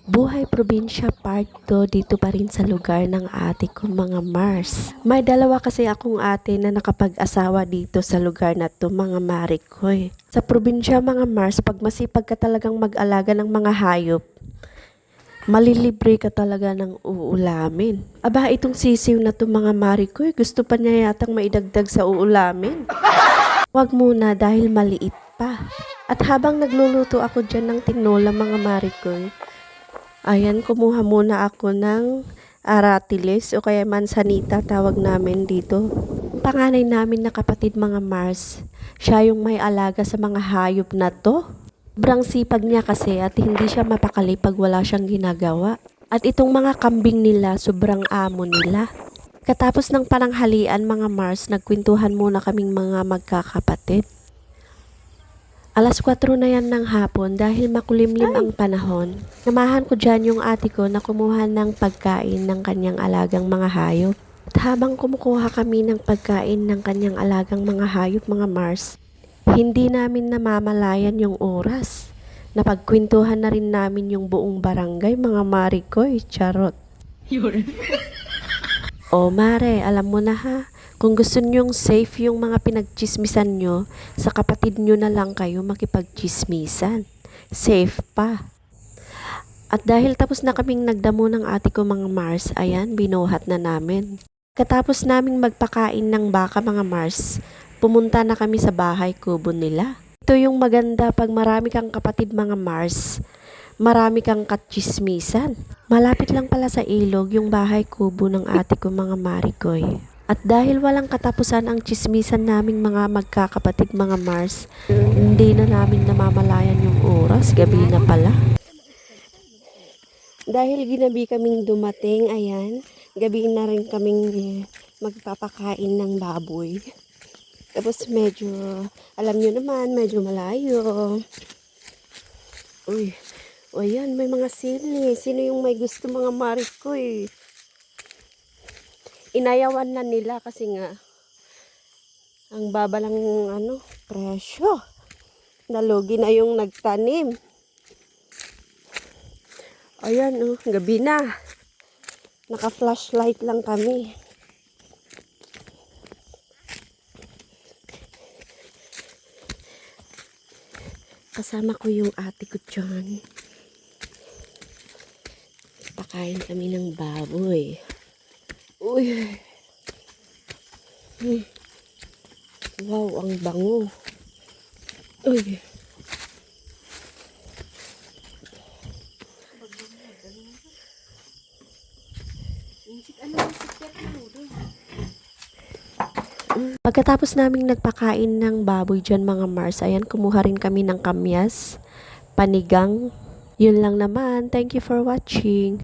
Buhay Probinsya Part 2 dito pa rin sa lugar ng ate ko mga Mars. May dalawa kasi akong ate na nakapag-asawa dito sa lugar na to mga Marikoy. Sa probinsya mga Mars, pag masipag ka talagang mag-alaga ng mga hayop, malilibre ka talaga ng uulamin. Aba, itong sisiw na to mga Marikoy, gusto pa niya yatang maidagdag sa uulamin. Wag muna dahil maliit pa. At habang nagluluto ako dyan ng tinola mga Marikoy, ayan, kumuha muna ako ng aratilis o kaya mansanita tawag namin dito. Ang panganay namin na kapatid mga Mars, siya yung may alaga sa mga hayop na to. Sobrang sipag niya kasi at hindi siya mapakali pag wala siyang ginagawa. At itong mga kambing nila, sobrang amo nila. Katapos ng pananghalian mga Mars, nagkwentuhan muna kaming mga magkakapatid. Alas 4 na yan ng hapon dahil makulimlim ang panahon. Namahan ko dyan yung ate ko na kumuha ng pagkain ng kanyang alagang mga hayop. At habang kumukuha kami ng pagkain ng kanyang alagang mga hayop mga Mars, hindi namin namamalayan yung oras. Napagkwentuhan na rin namin yung buong barangay mga Marikoy, charot. O Mare, alam mo na ha, kung gusto nyong safe yung mga pinagchismisan nyo, sa kapatid nyo na lang kayo makipagchismisan. Safe pa. At dahil tapos na kaming nagdamo ng ate ko mga Mars, ayan, binuhat na namin. Katapos naming magpakain ng baka mga Mars, pumunta na kami sa bahay kubo nila. Ito yung maganda pag marami kang kapatid mga Mars, marami kang katsismisan. Malapit lang pala sa ilog yung bahay kubo ng ate ko mga Marikoy. At dahil walang katapusan ang tsismisan naming mga magkakapatid mga Mars, hindi na namin namamalayan yung oras, gabi na pala. Dahil ginabi kaming dumating, ayan, gabi na rin kaming magpapakain ng baboy. Tapos medyo, alam nyo naman, medyo malayo. Uy, o yan, may mga sili. Sino yung may gusto mga Marikoy? Inayawan na nila kasi nga ang baba lang presyo. Nalugi na yung nagtanim. Ayan, gabi na. Naka-flashlight lang kami. Kasama ko yung ate ko dyan. Pakain kami ng baboy. Uy. Wow, ang bango. Uy. Pagkatapos naming nagpakain ng baboy dyan mga Mars, ayan, kumuha rin kami ng kamyas, panigang. Yun lang naman. Thank you for watching.